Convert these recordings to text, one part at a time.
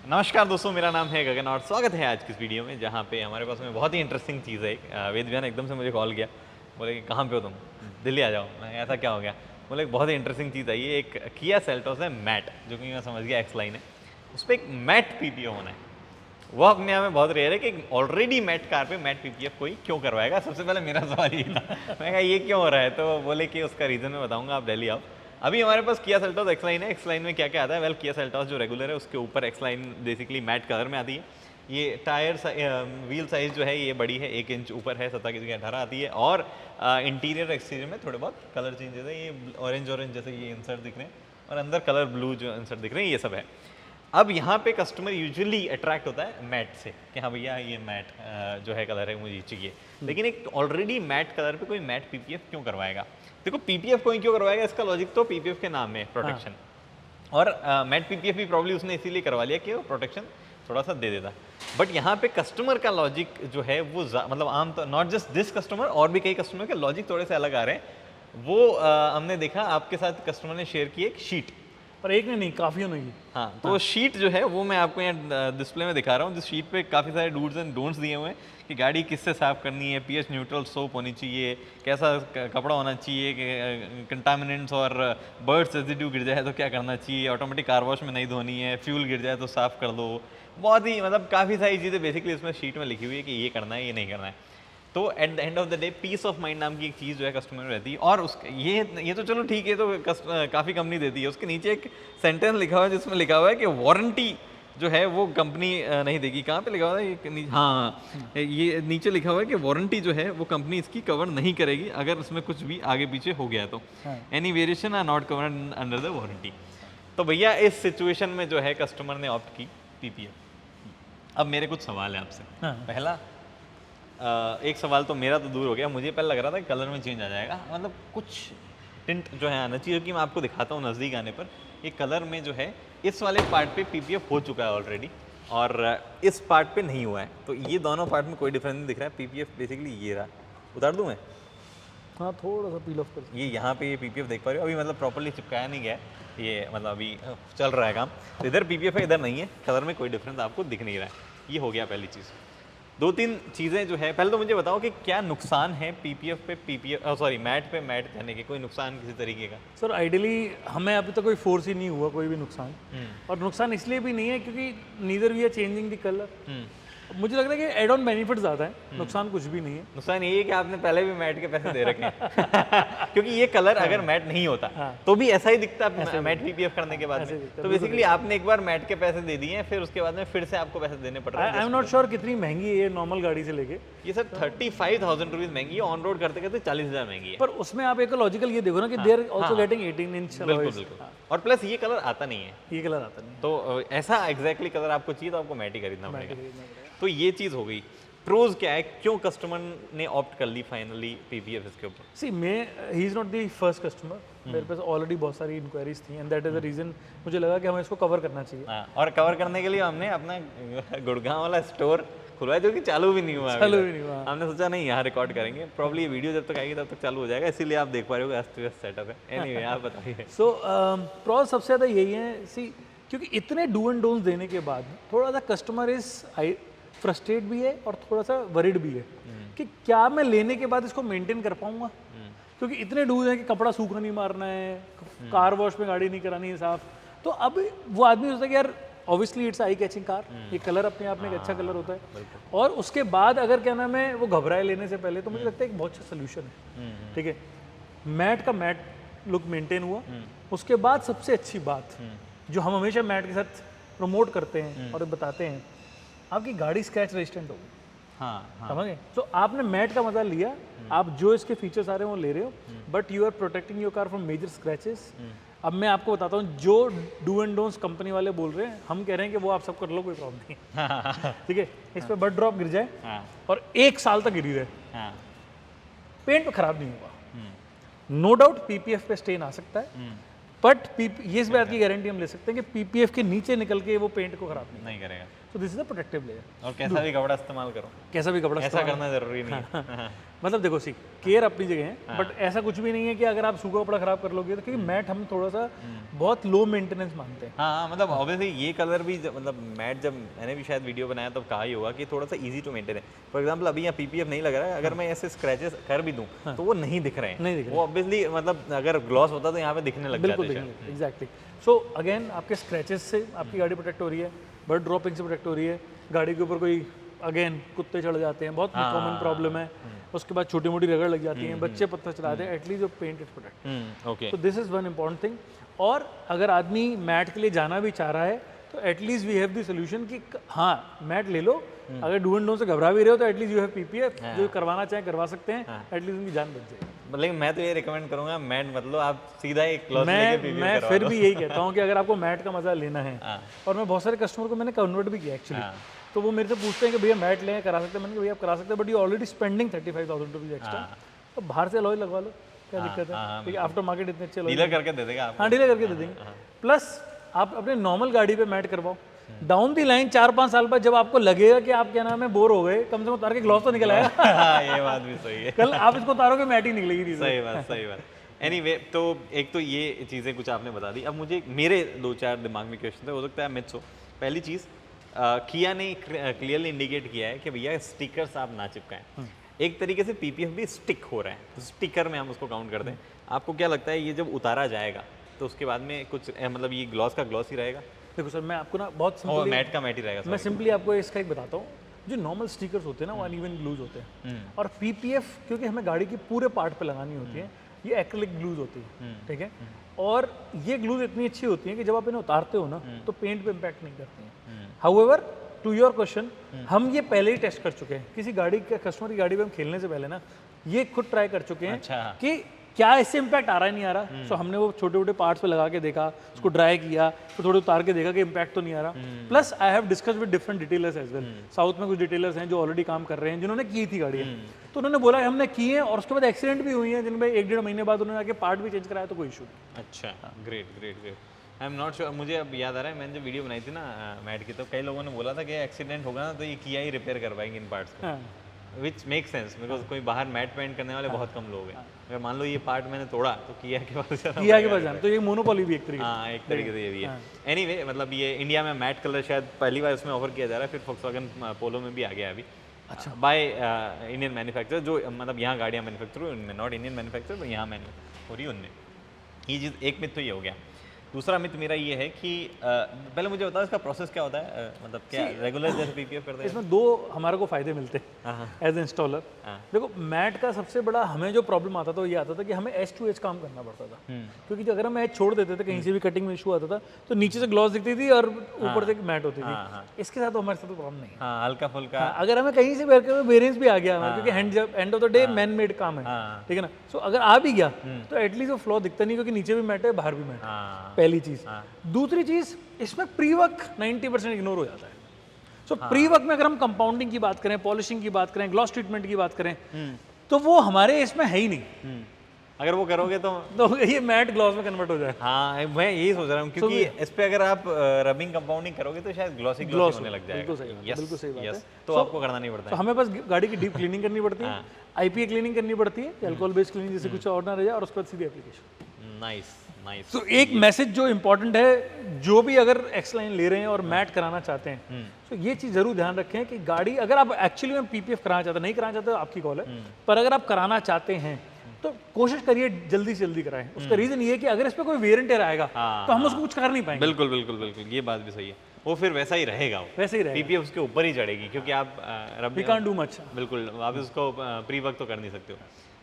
नमस्कार दोस्तों, मेरा नाम है गगन और स्वागत है आज की इस वीडियो में, जहाँ पे हमारे पास में बहुत ही इंटरेस्टिंग चीज़ है। वेद भैया ने एकदम से मुझे कॉल किया, बोले कि कहाँ पे हो तुम, दिल्ली आ जाओ। मैं ऐसा क्या हो गया? बोले बहुत ही इंटरेस्टिंग चीज़ आई है, एक किया सेल्टोस है मैट, जो कि मैं समझ गया एक्स लाइन है, उस पर एक मैट पीपीओ होना है। वो अपने आप में बहुत रेयर है कि ऑलरेडी मैट कार पे मैट पीपीएफ कोई क्यों करवाएगा। सबसे पहले मेरा सवाल यही था, मैं कहा ये क्यों हो रहा है, तो बोले कि उसका रीज़न मैं बताऊँगा, आप दिल्ली आओ। अभी हमारे पास किया सेल्टोस एक्स लाइन है। एक्स लाइन में क्या क्या आता है? वेल, किया सेल्टोस जो रेगुलर है उसके ऊपर x line basically matte colour में आती है। ये टायर व्हील साइज़ जो है ये बड़ी है, 1 इंच ऊपर है, 17 की जगह 18 आती है। और इंटीरियर एक्सटीरियर में थोड़े बहुत कलर चेंजेस है। ये ऑरेंज जैसे ये इंसर्ट दिख रहे हैं और अंदर कलर ब्लू जो इंसर्ट दिख रहे हैं, ये सब है। अब यहाँ पे कस्टमर यूजुअली अट्रैक्ट होता है मैट से कि हाँ भैया ये मैट जो है कलर है मुझे चाहिए। लेकिन एक ऑलरेडी मैट कलर पे कोई मैट पीपीएफ क्यों करवाएगा? देखो, पीपीएफ कोई क्यों करवाएगा, इसका लॉजिक तो पीपीएफ के नाम में प्रोटेक्शन। और मैट पीपीएफ भी प्रॉब्ली उसने इसीलिए करवा लिया कि वो प्रोटेक्शन थोड़ा सा दे देता। बट यहाँ पे कस्टमर का लॉजिक जो है वो मतलब आम तो नॉट जस्ट दिस कस्टमर, और भी कई कस्टमर के लॉजिक थोड़े से अलग आ रहे हैं। वो हमने देखा, आपके साथ कस्टमर ने शेयर की एक शीट, पर एक ने नहीं, काफियों ने की। हाँ, तो शीट जो है वो मैं आपको यहाँ डिस्प्ले में दिखा रहा हूँ। जिस शीट पे काफ़ी सारे डूज एंड डोंट्स दिए हुए हैं कि गाड़ी किससे साफ़ करनी है, पीएच न्यूट्रल सोप होनी चाहिए, कैसा कपड़ा होना चाहिए, कि कंटामिनेंट्स और बर्ड्स रेजिड्यू गिर जाए तो क्या करना चाहिए, ऑटोमेटिक कार वॉश में नहीं धोनी है, फ्यूल गिर जाए तो साफ़ कर दो। बहुत ही मतलब काफ़ी सारी चीज़ें बेसिकली इसमें शीट में लिखी हुई है कि ये करना है, ये नहीं करना है। तो at the end of the day peace of mind नाम की एक चीज़ जो है कस्टमर में रहती है। और उसके ये तो चलो ठीक है, तो काफ़ी कंपनी देती है। उसके नीचे एक सेंटेंस लिखा हुआ है जिसमें लिखा हुआ है कि वारंटी जो है वो कंपनी नहीं देगी। कहाँ पे लिखा हुआ है? हाँ, ये नीचे लिखा हुआ है कि वारंटी जो है वो कंपनी इसकी कवर नहीं करेगी अगर इसमें कुछ भी आगे पीछे हो गया तो। Any variation are not covered under the warranty. तो भैया इस सिचुएशन में जो है कस्टमर ने ऑप्ट की पीपीएफ। अब मेरे कुछ सवाल है आपसे। पहला, एक सवाल तो मेरा तो दूर हो गया, मुझे पहले लग रहा था कि कलर में चेंज आ जाएगा, मतलब कुछ टिंट जो है आना चाहिए, कि मैं आपको दिखाता हूँ नज़दीक आने पर। ये कलर में जो है इस वाले पार्ट पे पीपीएफ हो चुका है ऑलरेडी और इस पार्ट पे नहीं हुआ है। तो ये दोनों पार्ट में कोई डिफरेंस नहीं दिख रहा है। पीपीएफ बेसिकली ये रहा, उतार दूँ मैं? हाँ, थोड़ा सा पील ऑफ कर। ये यहाँ पे ये पीपीएफ देख पा रहे हो, अभी मतलब प्रॉपर्ली चिपकाया नहीं गया है ये, मतलब अभी चल रहा है काम। तो इधर पीपीएफ है, इधर नहीं है। कलर में कोई डिफरेंस आपको दिख नहीं रहा है। ये हो गया पहली चीज़। दो तीन चीज़ें जो है, पहले तो मुझे बताओ कि क्या नुकसान है पीपीएफ पे मैट पे मैट जाने के? कोई नुकसान किसी तरीके का? सर आइडियली हमें अभी तक कोई फोर्स ही नहीं हुआ, कोई भी नुकसान। और नुकसान इसलिए भी नहीं है क्योंकि neither we are changing the colour. मुझे लग रहा है कि एड ऑन बेनिफिट ज़्यादा है, नुकसान कुछ भी नहीं है। नुकसान ये है कि आपने पहले भी मैट के पैसे दे रखे हैं क्योंकि ये कलर अगर मैट नहीं होता तो भी ऐसा ही दिखता मैट पीपीएफ करने के बाद में। तो बेसिकली आपने एक बार मैट के पैसे दे दिए हैं, फिर उसके बाद में फिर से आपको पैसे देने पड़ रहे हैं। आई एम नॉट श्योर कितनी महंगी है ये नॉर्मल गाड़ी से लेके। ये सर 35,000 रुपीज़ महंगी है, ऑन रोड करते करते 40,000 महंगी है। पर उसमें आप एक लॉजिकल ये देखो ना कि they are also getting 18 inch. बिल्कुल। और प्लस ये कलर आता नहीं है, ये कलर आता नहीं। तो ऐसा एग्जैक्टली कलर आपको चाहिए तो आपको मैट ही खरीदना पड़ेगा। तो ये चीज़ हो गई। प्रोज क्या है, क्यों कस्टमर ने ऑप्ट कर ली फाइनली पीपीएफ इसके ऊपर? See he is not the first customer. मेरे पास ऑलरेडी बहुत सारी इंक्वायरीज थी and that is the reason मुझे लगा कि हमें इसको कवर करना चाहिए। और कवर करने के लिए हमने अपना गुड़गांव वाला स्टोर खुलवाया, जो कि चालू भी नहीं हुआ। हमने सोचा नहीं, यहाँ रिकॉर्ड करेंगे, प्रॉब्ली ये वीडियो जब तक आएगी तब तक चालू हो जाएगा, इसीलिए आप देख पा रहे हो अस्त व्यस्त सेटअप है। एनीवे, आप बताइए। सो प्रोज सबसे ज़्यादा यही है, सी क्योंकि इतने डू एंड डोंट्स देने के बाद थोड़ा सा कस्टमर इज फ्रस्ट्रेट भी है और थोड़ा सा वरिड भी है कि क्या मैं लेने के बाद इसको मेंटेन कर पाऊंगा, क्योंकि इतने डूज हैं कि कपड़ा सूखा नहीं मारना है, कार वॉश में गाड़ी नहीं करानी है साफ। तो अब वो आदमी सोचता है कि यार obviously it's eye catching car, ये कलर अपने आप में एक अच्छा कलर होता है। और उसके बाद अगर क्या नाम है वो घबराए लेने से पहले, तो मुझे लगता है एक बहुत अच्छा सोल्यूशन है। ठीक है, मैट का मैट लुक मेंटेन हुआ। उसके बाद सबसे अच्छी बात जो हम हमेशा मैट के साथ प्रमोट करते हैं और बताते हैं, आपकी गाड़ी स्क्रैच रेजिस्टेंट होगी। समझ गए? तो आपने मैट का मजा लिया, आप जो इसके फीचर्स आ रहे हैं वो ले रहे हो, but you are protecting your car from major scratches. अब मैं आपको बताता हूँ, जो डू एंड डोंट्स कंपनी वाले बोल रहे हैं, हम कह रहे हैं कि वो आप सब कर लो, कोई प्रॉब्लम नहीं। ठीक है, इस पर बर्ड ड्रॉप गिर जाए और 1 साल तक गिरी रहे, पेंट पे खराब नहीं होगा। नो डाउट पीपीएफ पे स्टेन आ सकता है, बट ये इस बात की गारंटी हम ले सकते हैं कि पीपीएफ के नीचे निकल के वो पेंट को खराब नहीं करेगा। तो this is a protective layer. और कैसा भी कपड़ा इस्तेमाल करो, कैसा भी कपड़ा ऐसा करना जरूरी नहीं है। मतलब देखो सी केयर अपनी जगह है, बट ऐसा कुछ भी नहीं है कि अगर आप सूखा कपड़ा खराब कर लोगे तो, क्योंकि मैट हम थोड़ा सा बहुत लो मेंटेनेंस मानते हैं। हाँ मतलब ऑब्वियसली ये कलर भी मतलब मैट जब मैंने भी शायद वीडियो बनाया तब कहा ही होगा कि थोड़ा सा इजी टू मेंटेन है। फॉर एग्जांपल अभी यहाँ पीपीएफ नहीं लग रहा है, अगर मैं ऐसे स्क्रैचेस कर भी दूं तो वो नहीं दिख रहे हैं, नहीं दिख रहे वो ऑब्वियसली मतलब अगर ग्लॉस होता तो यहाँ पे दिखने लग जाते हैं। एग्जैक्टली। सो अगेन आपके स्क्रैचेस से आपकी गाड़ी प्रोटेक्ट हो रही है, बर्ड ड्रॉपिंग से प्रोटेक्ट हो रही है, गाड़ी के ऊपर कोई अगेन कुत्ते चढ़ जाते हैं, बहुत कॉमन प्रॉब्लम है। उसके बाद छोटी मोटी रगड़ लग जाती है, बच्चे पत्थर चलाते हैं, एटलीस्ट जो पेंट इज प्रोटेक्ट। ओके तो this is one important thing. और अगर आदमी मैट के लिए जाना भी चाह रहा है तो at least we have the solution कि हाँ मैट ले लो, अगर डू एंड डोंट से घबरा भी रहे हो तो एटलीस्ट यू हैव पीपीएफ, जो करवाना चाहे करवा सकते हैं, एटलीस्ट उनकी जान बच जाएगी। लेकिन मैं तो ये रिकमेंड करूंगा मैट मतलब आप सीधा एक क्लॉथ लेके पीपीएफ मैं करवा फिर लो। भी यही कहता हूँ कि अगर आपको मैट का मजा लेना है, हाँ। और मैं बहुत सारे कस्टमर को मैंने कन्वर्ट भी किया एक्चुअली, तो वो मेरे से पूछते हैं कि भैया मैट लें करा सकते हैं, मैंने कहा भैया आप करा सकते हैं but you already spending 35,000 rupees extra, तो बाहर से अलॉय लगवा लो, क्या दिक्कत है, क्योंकि आफ्टर मार्केट इतने अच्छे डीलर करके दे देगा आपको। हाँ डीलर करके दे देंगे। प्लस आप अपने नॉर्मल गाड़ी पे मैट करवाओ, डाउन दी लाइन 4-5 साल बाद जब आपको लगेगा कि आप क्या नाम है बोर हो गए, कम से कम उतार के ग्लॉस तो निकल आएगा। हाँ ये बात भी सही है। कल आप इसको उतारोगे मैट ही निकलेगी। सही बात। एनीवे तो एक तो ये चीज़ें कुछ आपने बता दी। अब मुझे मेरे 2-4 दिमाग में क्वेश्चन थे, हो सकता है मिथ्स हो। पहली चीज़ किया ने क्लियरली इंडिकेट किया है कि भैया स्टिकर्स आप ना चिपकाएं। एक तरीके से पीपीएफ भी स्टिक हो रहा है, तो स्टिकर में हम उसको काउंट करते हैं। आपको क्या लगता है ये जब उतारा जाएगा तो उसके बाद में कुछ मतलब ये ग्लॉस का ग्लॉस ही रहेगा देखो सर मैं आपको ना बहुत और सिंपली मैट का मैट ही रहेगा? मैं सिंपली आपको इसका एक बताता हूँ। जो नॉर्मल स्टिकर्स होते हैं ना वो अनइवन ग्लूज होते हैं, और पीपीएफ क्योंकि हमें गाड़ी के पूरे पार्ट पे लगानी होती है, ये एक्रिलिक ग्लूज होती है, ठीक है। और ये ग्लूज इतनी अच्छी होती है कि जब आप इन्हें उतारते हो ना तो पेंट पे इम्पैक्ट नहीं करती हैं। हाउएवर टू योर क्वेश्चन, हम ये पहले ही टेस्ट कर चुके हैं, किसी गाड़ी के कस्टमर की गाड़ी पे हम खेलने से पहले ना ये खुद ट्राई कर चुके हैं अच्छा। कि क्या इससे इम्पैक्ट आ रहा है नहीं आ रहा। सो हमने वो छोटे छोटे पार्ट्स पे लगा के देखा, उसको ड्राई किया, तो थोड़े उतार के देखा कि इम्पैक्ट तो नहीं आ रहा। Plus I have discuss with different detailers as well. South में कुछ डिटेलर्स हैं जो ऑलरेडी काम कर रहे हैं, जिन्होंने की थी गाड़ियाँ, तो उन्होंने बोला हमने की है और उसके बाद एक्सीडेंट भी हुई है जिनमें 1-1.5 महीने बाद उन्होंने आके पार्ट भी चेंज कराया, तो कोई इशू नहीं। अच्छा great. I am not sure, मुझे अब याद आ रहा है मैंने जब वीडियो बनाई थी ना मैट की, तो कई लोगों ने बोला था कि एक्सीडेंट होगा ना तो ये किया ही रिपेयर करवाएंगे इन पार्ट्स को, विच मेक सेंस बिकॉज कोई बाहर मैट पेंट करने वाले बहुत कम लोग हैं। अगर मान लो ये पार्ट मैंने तोड़ा तो किया के पास जाना किया के पास जाना, तो ये मोनोपोली भी एक तरीके से। हाँ एक तरीके से ये भी है। एनीवे मतलब ये इंडिया में मैट कलर शायद पहली बार इसमें ऑफर किया जा रहा है, फिर फोक्सवैगन पोलो में भी आ गया अभी। अच्छा बाय इंडियन मैन्युफैक्चरर, जो मतलब यहाँ गाड़ियाँ मैन्युफैक्चर हुई उनमें, नॉट इंडियन मैन्युफैक्चर यहाँ मैन्युफैक्चर हो रही उनमें। ये चीज़ एक मिथ तो ये हो गया। दूसरा मिथ मेरा ये है कि पहले मुझे बताओ इसका प्रोसेस क्या होता है, मतलब क्या रेगुलर जैसे पीपीएफ करते हैं? इसमें दो हमारे को फायदे मिलते हैं एज ए इंस्टॉलर। देखो मैट का सबसे बड़ा हमें जो प्रॉब्लम आता था वो ये आता था कि हमें एज टू एज काम करना पड़ता था, क्योंकि जो अगर हम एज छोड़ देते थे कहीं से भी कटिंग में इशू आता था तो नीचे से ग्लॉस दिखती थी और ऊपर से मैट होती थी। इसके साथ हमारे साथ प्रॉब्लम नहीं है, हल्का फुल्का अगर हमें कहीं से वेरिएंस भी आ गया, क्योंकि and of the day man made काम है, ठीक है ना। सो अगर आ भी गया तो एटलीस्ट वो फ्लॉ दिखता नहीं, क्योंकि नीचे भी मैट है बाहर भी मैट है, पहली चीज। दूसरी चीज इसमें प्री वर्क 90% इग्नोर हो जाता है। सो प्री वर्क में अगर हम कंपाउंडिंग की बात करें, पॉलिशिंग की बात करें, ग्लॉस ट्रीटमेंट की बात करें, तो वो हमारे इसमें है ही नहीं। अगर वो करोगे तो ये मैट ग्लॉस में कन्वर्ट हो जाए। हाँ मैं यही सोच रहा हूँ, क्योंकि इस पे अगर आप रबिंग कंपाउंडिंग करोगे तो शायद ग्लॉसी होने लग जाएगा। बिल्कुल सही बात है। तो आपको करना नहीं पड़ता है, हमें बस गाड़ी की डीप क्लीनिंग करनी पड़ती है, आईपीए क्लीनिंग करनी पड़ती है, अल्कोहल बेस्ड क्लीनिंग जैसे कुछ और ना रह जाए, और उसके बाद सीधी एप्लीकेशन। नाइस। तो एक मैसेज जो इंपॉर्टेंट है, जो भी अगर एक्स लाइन ले रहे हैं और मैट कराना चाहते हैं, तो ये चीज जरूर ध्यान रखें कि गाड़ी अगर आप एक्चुअली में पीपीएफ कराना चाहते हैं, नहीं कराना चाहते तो आपकी कॉल है, पर अगर आप कराना चाहते हैं तो कोशिश करिए जल्दी से जल्दी कराएं। उसका रीजन ये है कि अगर इस पे कोई वेयर एंड टेयर आएगा तो हम उसको कुछ कर नहीं पाएंगे। बिल्कुल ये बात भी सही है, वो फिर वैसा ही रहेगा, वैसे ही रहेगा, पीपीएफ उसके ऊपर ही चढ़ेगी, क्योंकि आप वी कांट डू मच। बिल्कुल आप उसको प्री वर्क तो कर नहीं सकते हो।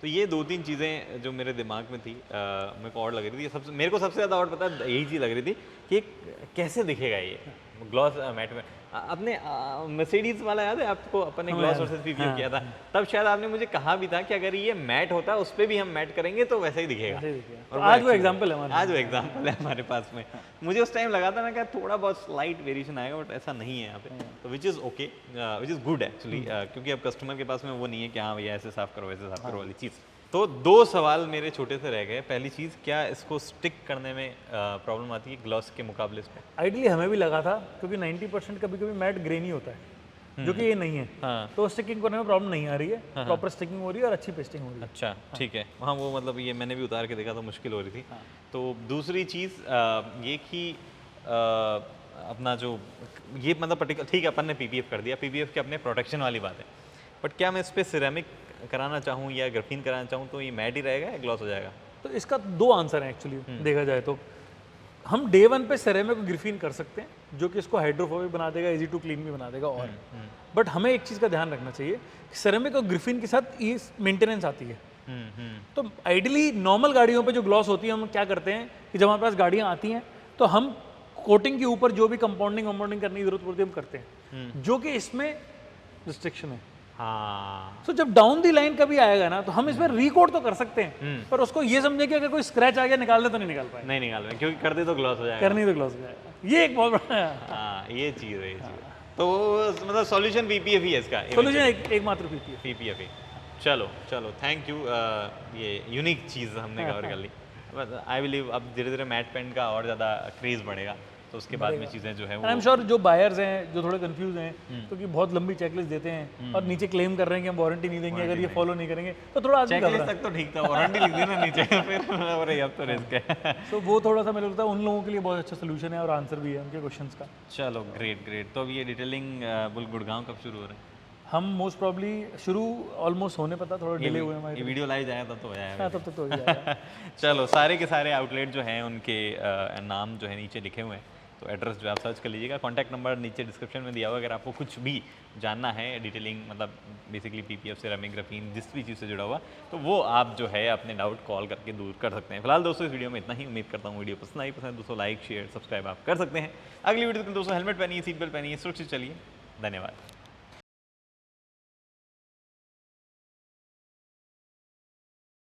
तो ये 2-3 चीज़ें जो मेरे दिमाग में थी, मेरे को और लग रही थी, मेरे को सबसे ज़्यादा और पता है यही चीज़ लग रही थी कि कैसे दिखेगा ये ग्लॉस मैट में। अपने मर्सिडीज वाला याद है आपको, अपन ने ग्लॉस वर्सेस पीपीएफ किया था, तब शायद आपने मुझे कहा भी था कि अगर ये मैट होता उस पर भी हम मैट करेंगे तो वैसा ही दिखेगा। और आज वो एग्जांपल है हमारे पास में। मुझे उस टाइम लगा था, मैं क्या थोड़ा बहुत स्लाइट वेरिएशन आएगा, बट ऐसा नहीं है यहाँ पे, तो which is okay, which is good actually, क्योंकि अब कस्टमर के पास में वो नहीं है कि हाँ भैया ऐसे साफ करो वैसे साफ करो वाली चीज़। तो 2 सवाल मेरे छोटे से रह गए। पहली चीज़, क्या इसको स्टिक करने में प्रॉब्लम आती है ग्लॉस के मुकाबले इसमें? आइडियली हमें भी लगा था, क्योंकि 90% कभी कभी मैट ग्रेनी होता है, जो कि ये नहीं है। हाँ तो स्टिकिंग करने में प्रॉब्लम नहीं आ रही है, प्रॉपर स्टिकिंग हो रही है और अच्छी पेस्टिंग हो रही है। अच्छा ठीक है। हाँ वो मतलब ये मैंने भी उतार के देखा तो मुश्किल हो रही थी। तो दूसरी चीज़ ये कि अपना जो ये मतलब पर्टिकुलर ठीक है अपन ने पीपीएफ कर दिया, पीपीएफ के अपने प्रोटेक्शन वाली बात है, बट क्या मैं इस पर सिरेमिक कराना चाहूँ या ग्राफीन कराना चाहूँ तो ये मैट ही रहेगा या ग्लॉस हो जाएगा? तो इसका दो आंसर है एक्चुअली देखा जाए तो। हम डे 1 पे सेरेमिक को ग्रिफिन कर सकते हैं जो कि इसको हाइड्रोफोबिक बना देगा, इजी टू क्लीन भी बना देगा। और बट हमें एक चीज़ का ध्यान रखना चाहिए कि सेरेमिक और ग्रिफिन के साथ ये मेंटेनेंस आती है। तो आइडियली नॉर्मल गाड़ियों पे जो ग्लॉस होती है हम क्या करते हैं कि जब हमारे पास गाड़ियाँ आती हैं तो हम कोटिंग के ऊपर जो भी कंपाउंडिंग करने की जरूरत पड़ती है हम करते हैं, जो कि इसमें रिस्ट्रिक्शन है। हाँ तो जब डाउन दी लाइन कभी आएगा ना तो हम इसमें रिकोट तो कर सकते हैं, पर उसको ये समझे कि अगर कोई स्क्रैच आ गया निकाल दे तो नहीं निकाल पाए, नहीं निकाल रहे क्योंकि कर दे तो ग्लॉस हो जाएगा। करनी तो ग्लॉस हो जाएगा। ये एक बहुत बड़ा हाँ ये चीज़ है, ये चीज़ है। तो मतलब सॉल्यूशन पीपीएफ ही है इसका, सोल्यूशन एक मात्र पीपीएफ। पीपीएफ ही। चलो चलो थैंक यू, ये यूनिक चीज़ हमने कवर कर ली। आई बिलीव अब धीरे धीरे मैट पेंट का और ज़्यादा क्रेज़ बढ़ेगा तो उसके बाद में चीज़ें जो है वो आई एम श्योर जो बायर्स हैं जो थोड़े कंफ्यूज हैं क्योंकि बहुत लंबी चेकलिस्ट देते हैं और नीचे क्लेम कर रहे हैं कि हम वारंटी नहीं देंगे अगर ये फॉलो नहीं करेंगे, तो थोड़ा आदमी चेकलिस्ट तक तो ठीक था, वारंटी लिख दी ना नीचे फिर अरे अब तो रिस्क है। तो वो थोड़ा सा मुझे लगता है उन लोगों के लिए बहुत अच्छा सोल्यूशन है और आंसर भी है उनके क्वेश्चंस का। चलो ग्रेट ग्रेट। तो अब ये डिटेलिंग गुड़गांव कब शुरू हो रहा है? हम मोस्ट प्रॉब्ली शुरू ऑलमोस्ट होने पता थोड़ा डिले हुए हमारे। ये वीडियो लाइव जाएगा तब तो हो जाएगा। हाँ तब तक तो हो जाएगा। चलो सारे के सारे आउटलेट जो हैं उनके नाम जो है नीचे लिखे हुए हैं, तो एड्रेस जो आप सर्च कर लीजिएगा। कॉन्टैक्ट नंबर नीचे डिस्क्रिप्शन में दिया हुआ, अगर आपको कुछ भी जानना है डिटेलिंग मतलब बेसिकली पीपीएफ सिरेमिक ग्राफीन जिस भी चीज़ से जुड़ा हुआ तो वो आप जो है अपने डाउट कॉल करके दूर कर सकते हैं। फिलहाल दोस्तों इस वीडियो में इतना ही, उम्मीद करता हूँ वीडियो पसंद आई। पसंद दोस्तों लाइक शेयर सब्सक्राइब आप कर सकते हैं। अगली वीडियो में दोस्तों हेलमेट पहनिए, सीट बेल्ट पहनिए, सुरक्षित चलिए। धन्यवाद।